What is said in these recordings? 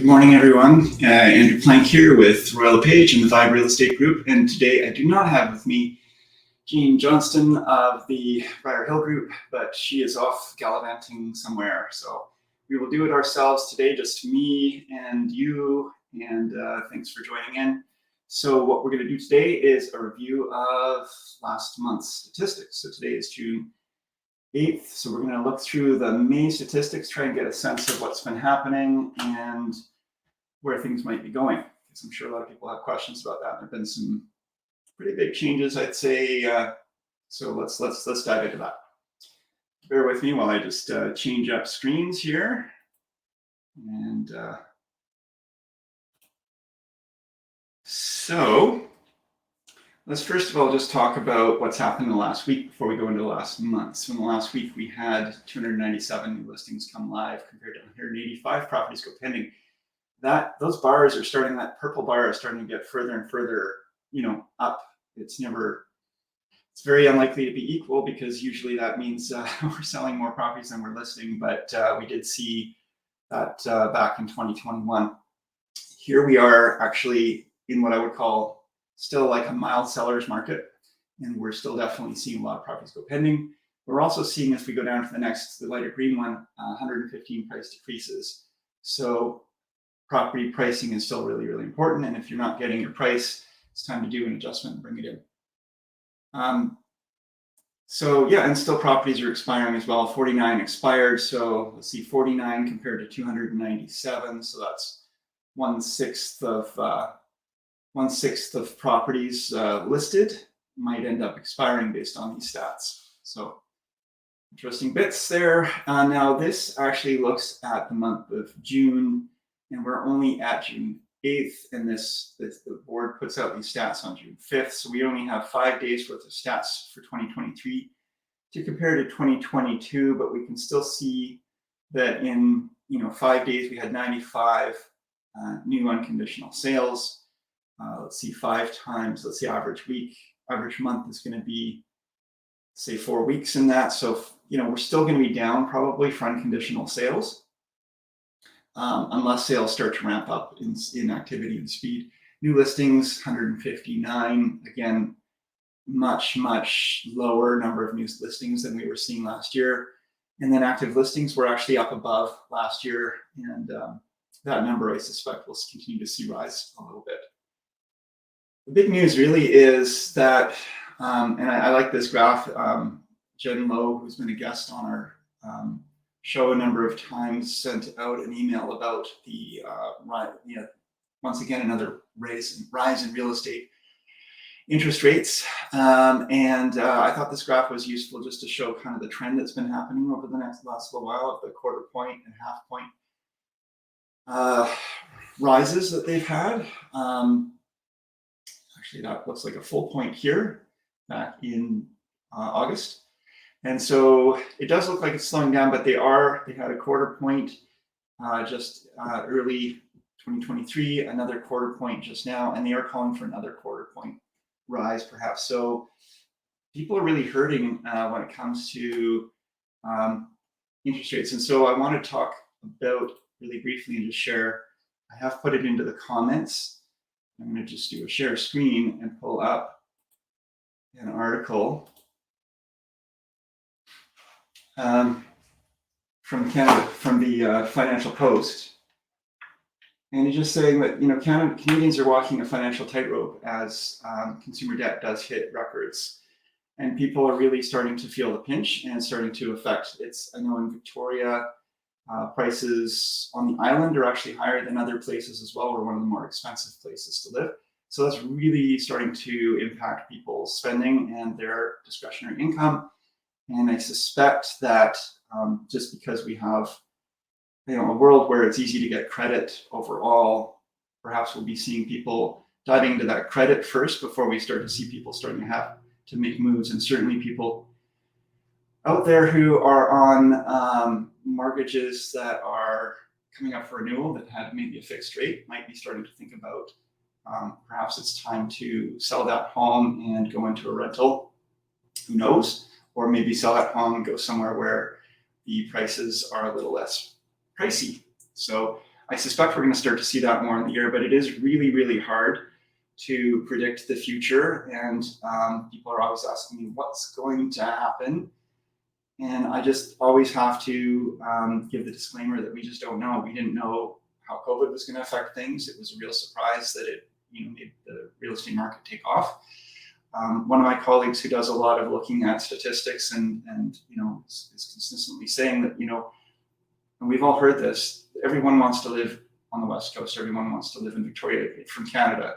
Good morning, everyone. Andrew Plank here with Royal LePage and the Vibe Real Estate Group. And today I do not have with me Jean Johnston of the Briar Hill Group, but she is off gallivanting somewhere. So we will do it ourselves today, just me and you. And thanks for joining in. So what we're going to do today is a review of last month's statistics. So today is June 8th. So we're going to look through the main statistics, try and get a sense of what's been happening and where things might be going. Because I'm sure a lot of people have questions about that. There have been some pretty big changes, I'd say. So let's dive into that. Bear with me while I just change up screens here. And so let's first of all just talk about what's happened in the last week before we go into the last month. So in the last week, we had 297 new listings come live compared to 185 properties go pending. Those bars are starting, that purple bar is starting to get further and further, up. It's very unlikely to be equal because usually that means we're selling more properties than we're listing, but we did see that back in 2021. Here we are actually in what I would call still like a mild seller's market, and we're still definitely seeing a lot of properties go pending. We're also seeing, as we go down to the lighter green one, 115 price decreases. So property pricing is still really, really important. And if you're not getting your price, it's time to do an adjustment and bring it in. And still properties are expiring as well. 49 expired. So let's see, 49 compared to 297. So that's 1/6 of properties listed might end up expiring based on these stats. So interesting bits there. Now this actually looks at the month of June, and we're only at June 8th, and the board puts out these stats on June 5th. So we only have 5 days worth of stats for 2023 to compare to 2022, but we can still see that in 5 days we had 95 new unconditional sales. Let's see, 5 times, let's see, average month is going to be, say, 4 weeks in that. So, we're still going to be down probably for unconditional sales unless sales start to ramp up in activity and speed. New listings, 159. Again, much, much lower number of new listings than we were seeing last year. And then active listings were actually up above last year. And that number, I suspect, will continue to see rise a little bit. The big news really is that, and I like this graph, Jen Lowe, who's been a guest on our show a number of times, sent out an email about the, once again, another rise in real estate interest rates. I thought this graph was useful just to show kind of the trend that's been happening over the last little while of the 1/4 point and 1/2 point rises that they've had. Actually, that looks like a full point here back in August. And so it does look like it's slowing down, but they had a 1/4 point just early 2023, another 1/4 point just now, and they are calling for another 1/4 point rise perhaps. So people are really hurting when it comes to interest rates. And so I want to talk about really briefly and just share, I have put it into the comments. I'm going to just do a share screen and pull up an article from Canada, from the Financial Post. And it's just saying that, Canadians are walking a financial tightrope as consumer debt does hit records. And people are really starting to feel the pinch and starting to affect I know in Victoria, prices on the island are actually higher than other places as well. We're one of the more expensive places to live. So that's really starting to impact people's spending and their discretionary income. And I suspect that just because we have a world where it's easy to get credit overall, perhaps we'll be seeing people diving into that credit first before we start to see people starting to have to make moves. And certainly people out there who are on mortgages that are coming up for renewal that had maybe a fixed rate might be starting to think about perhaps it's time to sell that home and go into a rental. Who knows? Or maybe sell that home and go somewhere where the prices are a little less pricey. So I suspect we're going to start to see that more in the year, but it is really, really hard to predict the future. And people are always asking me what's going to happen. And I just always have to give the disclaimer that we just don't know. We didn't know how COVID was going to affect things. It was a real surprise that it made the real estate market take off. One of my colleagues who does a lot of looking at statistics and is consistently saying that, and we've all heard this, everyone wants to live on the West Coast. Everyone wants to live in Victoria from Canada.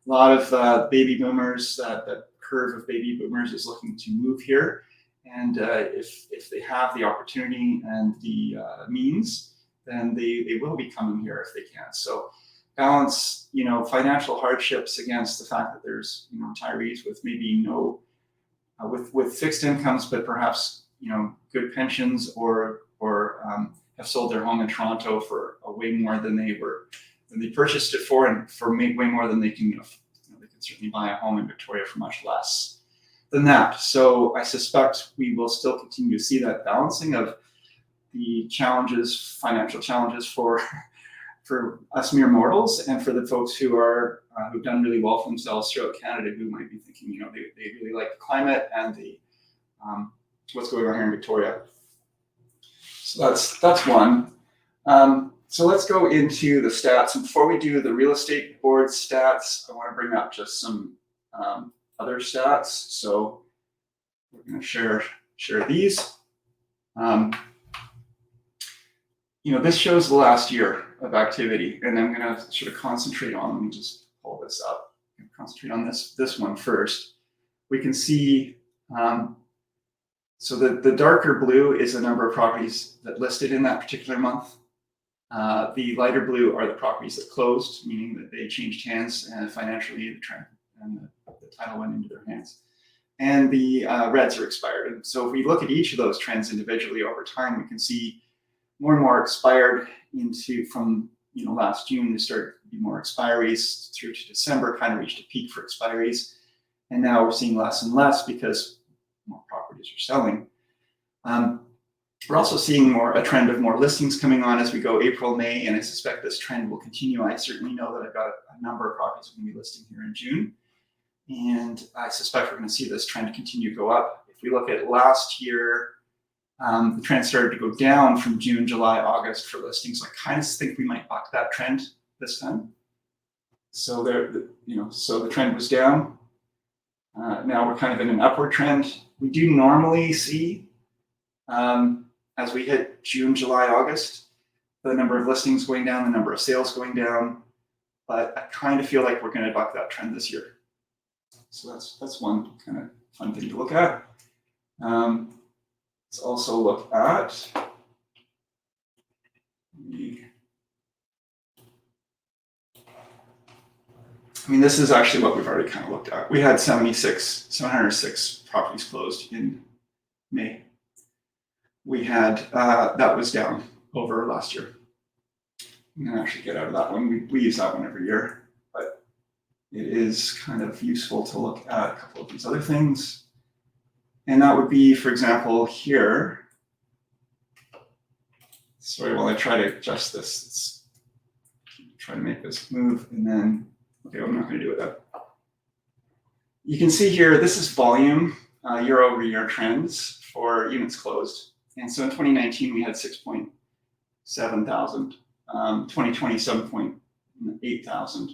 A lot of baby boomers, that curve of baby boomers is looking to move here. And if they have the opportunity and the means, then they will be coming here if they can. So balance, financial hardships against the fact that there's, retirees with maybe no, with fixed incomes, but perhaps, good pensions or have sold their home in Toronto for way more than they purchased it for, and for way more than they can, they can certainly buy a home in Victoria for much less than that. So I suspect we will still continue to see that balancing of the challenges, financial challenges for us mere mortals, and for the folks who are who've done really well for themselves throughout Canada, who might be thinking, they really like the climate and the what's going on here in Victoria. So that's one. So let's go into the stats. And before we do the real estate board stats, I want to bring up just some other stats. So we're going to share these. This shows the last year of activity, and I'm going to sort of concentrate on, let me just pull this up, concentrate on this one first. We can see, so the darker blue is the number of properties that listed in that particular month. The lighter blue are the properties that closed, meaning that they changed hands and financially the title went into their hands. And the reds are expired. And so if we look at each of those trends individually over time, we can see more and more expired from last June. There started to be more expiries through to December, kind of reached a peak for expiries. And now we're seeing less and less because more properties are selling. We're also seeing a trend of more listings coming on as we go April, May, and I suspect this trend will continue. I certainly know that I've got a number of properties going to be listing here in June, and I suspect we're going to see this trend continue to go up. If we look at last year, the trend started to go down from June, July, August for listings. So I kind of think we might buck that trend this time. So so the trend was down. Now we're kind of in an upward trend. We do normally see, as we hit June, July, August, the number of listings going down, the number of sales going down, but I kind of feel like we're going to buck that trend this year. So that's one kind of fun thing to look at. Let's also look at this is actually what we've already kind of looked at. We had 706 properties closed in May. We had, that was down over last year. I'm going to actually get out of that one. We use that one every year, but it is kind of useful to look at a couple of these other things. And that would be, for example, here. Sorry, while I try to adjust this, try to make this move, and then, okay, I'm not going to do it that. You can see here, this is volume, year over year trends for units closed. And so in 2019, we had 6.7 thousand, 2020, 7.8 thousand.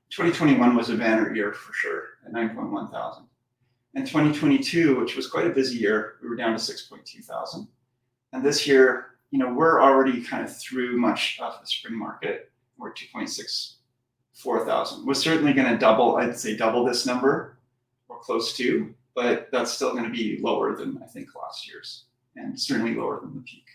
2021 was a banner year for sure, at 9.1 thousand. And 2022, which was quite a busy year, we were down to 6.2 thousand. And this year, we're already kind of through much of the spring market. We're 2.64 thousand. We're certainly going to double, I'd say double this number, or close to, but that's still going to be lower than I think last year's, and certainly lower than the peak.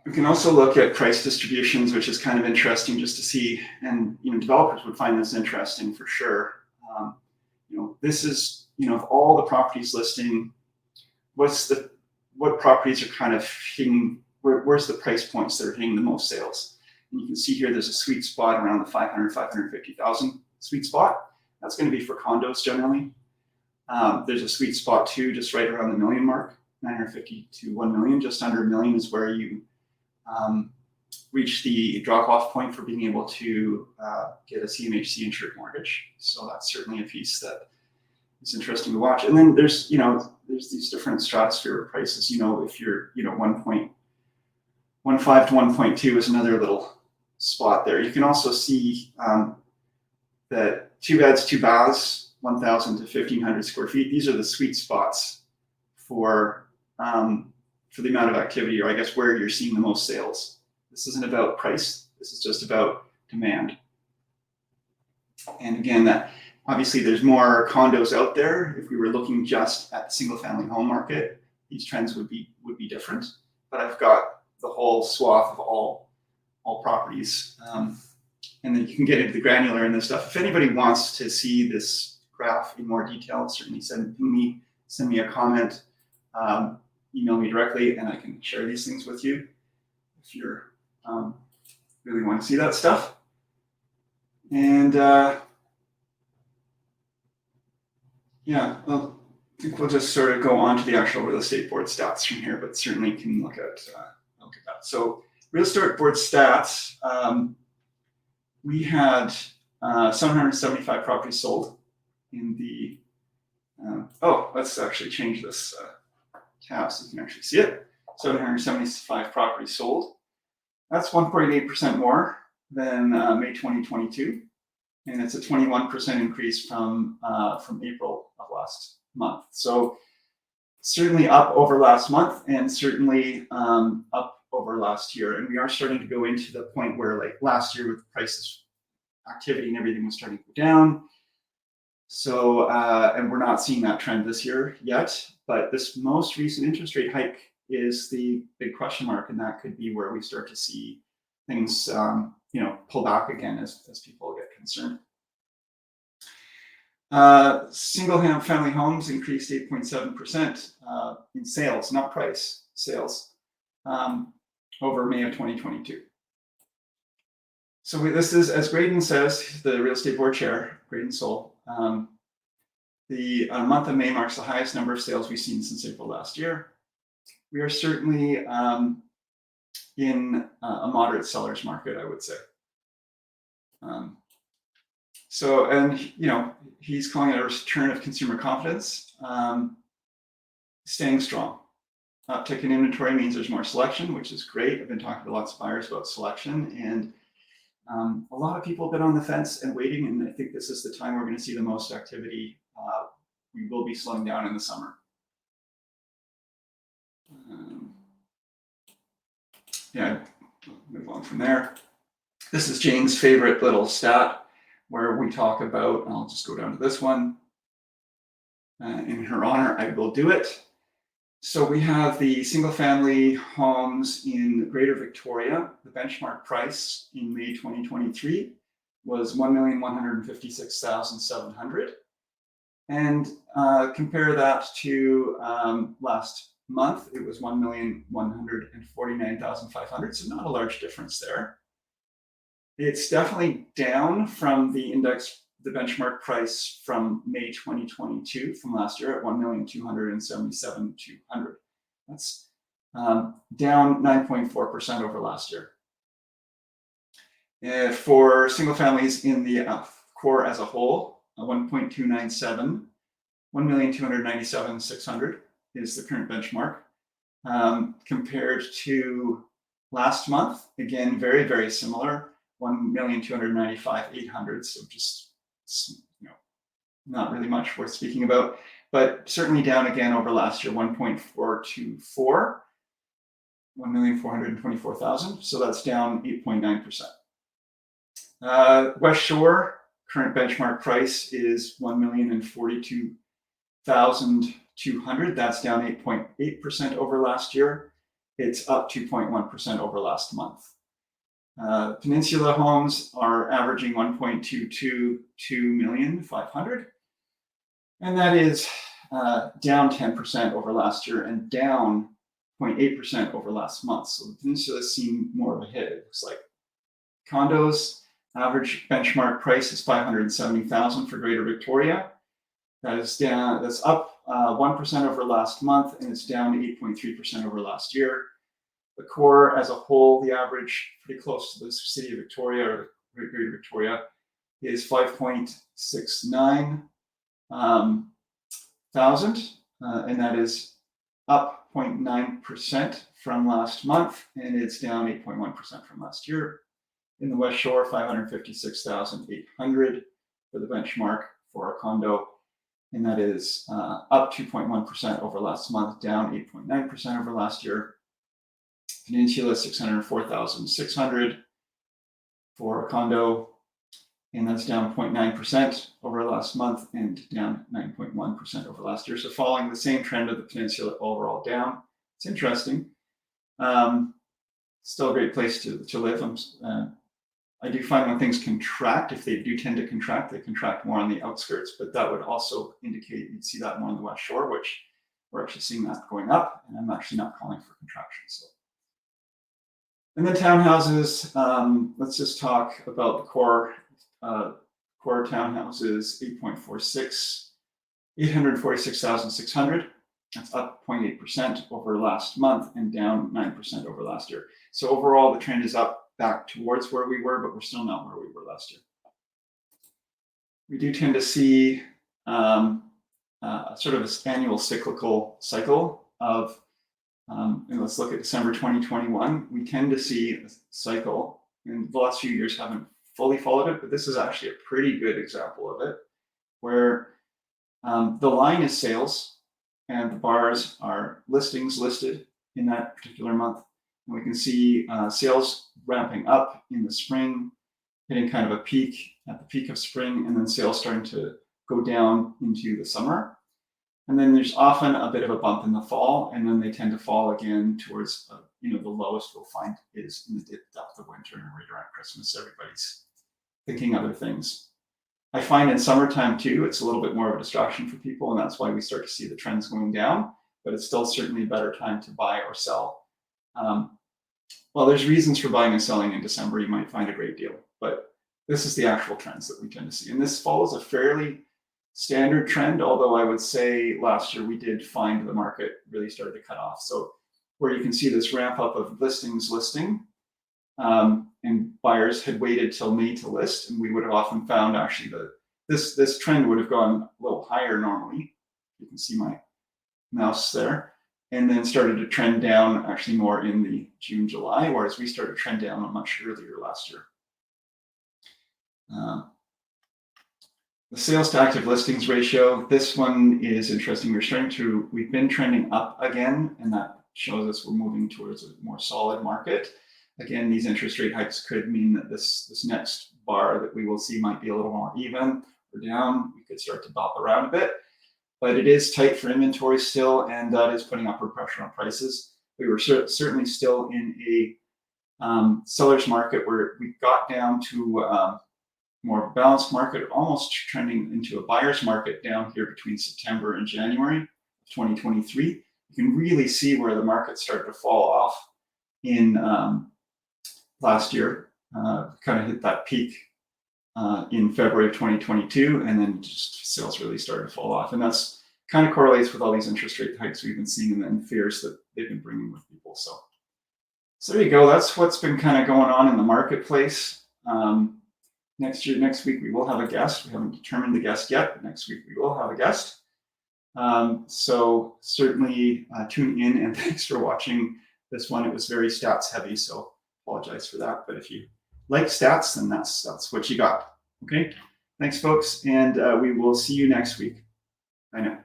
We can also look at price distributions, which is kind of interesting just to see, and developers would find this interesting for sure. This is, of all the properties listing, what properties are kind of hitting, where's the price points that are hitting the most sales? And you can see here there's a sweet spot around the 500, 550,000 sweet spot. That's going to be for condos generally. There's a sweet spot too, just right around the million mark. 950 to 1 million. Just under a million is where you reach the drop-off point for being able to get a CMHC insured mortgage. So that's certainly a piece that is interesting to watch. And then there's these different stratosphere of prices. If you're 1.15 to 1.2 is another little spot there. You can also see that 2 beds, 2 baths, 1,000 to 1,500 square feet. These are the sweet spots for the amount of activity, or I guess where you're seeing the most sales. This isn't about price. This is just about demand. And again, that obviously there's more condos out there. If we were looking just at the single-family home market, these trends would be different. But I've got the whole swath of all properties, and then you can get into the granular in this stuff. If anybody wants to see this graph in more detail, certainly send me a comment, email me directly, and I can share these things with you if you're really want to see that stuff. And yeah, well, I think we'll just sort of go on to the actual real estate board stats from here, but certainly can look at that. So real estate board stats, we had 775 properties sold in the, let's actually change this tab so you can actually see it. 775 properties sold. That's 1.8% more than May 2022. And it's a 21% increase from April of last month. So certainly up over last month, and certainly up over last year. And we are starting to go into the point where, like last year with prices, activity and everything was starting to go down. So, and we're not seeing that trend this year yet, but this most recent interest rate hike is the big question mark, and that could be where we start to see things, pull back again as people get concerned. Single family homes increased 8.7% in sales, not price, sales, over May of 2022. So this is, as Graydon says, the real estate board chair, Graydon Soul. The month of May marks the highest number of sales we've seen since April last year. We are certainly in a moderate seller's market, I would say. He's calling it a return of consumer confidence, staying strong. Uptick in inventory means there's more selection, which is great. I've been talking to lots of buyers about selection, and a lot of people have been on the fence and waiting, and I think this is the time we're going to see the most activity. We will be slowing down in the summer. Move on from there. This is Jane's favorite little stat where we talk about, I'll just go down to this one. In her honor, I will do it. So we have the single family homes in Greater Victoria. The benchmark price in May 2023 was $1,156,700. And compare that to last month, it was $1,149,500. So not a large difference there. It's definitely down from the index, the benchmark price from May 2022 from last year at $1,277,200. That's down 9.4% over last year. For single families in the core as a whole, 1.297, 1,297,600 is the current benchmark. Compared to last month, again, very, very similar, 1,295,800. So just, not really much worth speaking about, but certainly down again over last year, 1.424, 1,424,000. So that's down 8.9%. West Shore, current benchmark price is $1,042,200. That's down 8.8% over last year. It's up 2.1% over last month. Peninsula homes are averaging 1.222,500,000, and that is down 10% over last year and down 0.8% over last month. So the Peninsula seen more of a hit. It looks like condos average benchmark price is $570,000 for Greater Victoria. That is down. That's up 1% over last month, and it's down 8.3% over last year. The core as a whole, the average, pretty close to the city of Victoria or Greater Victoria, is 5.69 thousand, and that is up 0.9% from last month, and it's down 8.1% from last year. In the West Shore, 556,800 for the benchmark for a condo, and that is up 2.1% over last month, down 8.9% over last year. Peninsula, 604,600 for a condo, and that's down 0.9% over last month and down 9.1% over last year. So following the same trend of the Peninsula, overall down. It's interesting. Still a great place to live. I do find when things contract, if they do tend to contract, they contract more on the outskirts, but that would also indicate you'd see that more on the West Shore, which we're actually seeing that going up, and I'm actually not calling for contraction. So. And then townhouses, let's just talk about the core townhouses, 846,600. That's up 0.8% over last month and down 9% over last year. So overall, the trend is up back towards where we were, but we're still not where we were last year. We do tend to see sort of an annual cyclical cycle of, and let's look at December 2021. We tend to see a cycle, and the last few years haven't fully followed it, but this is actually a pretty good example of it, where the line is sales and the bars are listings listed in that particular month. And we can see sales ramping up in the spring, hitting kind of a peak at the peak of spring, and then sales starting to go down into the summer. And then there's often a bit of a bump in the fall, and then they tend to fall again towards, the lowest we'll find is in the depth of winter and right around Christmas. Everybody's thinking other things. I find in summertime too, it's a little bit more of a distraction for people, and that's why we start to see the trends going down, but it's still certainly a better time to buy or sell. Well, there's reasons for buying and selling in December. You might find a great deal, but this is the actual trends that we tend to see. And this follows a fairly standard trend, although I would say last year we did find the market really started to cut off. So where you can see this ramp up of listings listing, and buyers had waited till May to list, and we would have often found actually this trend would have gone a little higher normally. You can see my mouse there, and then started to trend down actually more in the June, July, whereas we started to trend down much earlier last year. The sales to active listings ratio, this one is interesting. We've been trending up again, and that shows us we're moving towards a more solid market. Again, these interest rate hikes could mean that this next bar that we will see might be a little more even or down. We could start to bop around a bit, but it is tight for inventory still, and that is putting upward pressure on prices. We were certainly still in a seller's market where we got down to more of a balanced market, almost trending into a buyer's market down here between September and January of 2023. You can really see where the market started to fall off in last year, kind of hit that peak in February of 2022, and then just sales really started to fall off. And that's kind of correlates with all these interest rate hikes we've been seeing and fears that they've been bringing with people. So there you go. That's what's been kind of going on in the marketplace. Next week, we will have a guest. We haven't determined the guest yet, but next week we will have a guest. So certainly tune in, and thanks for watching this one. It was very stats heavy, so apologize for that. But if you like stats, then that's what you got. Okay, thanks folks, and we will see you next week. Bye now.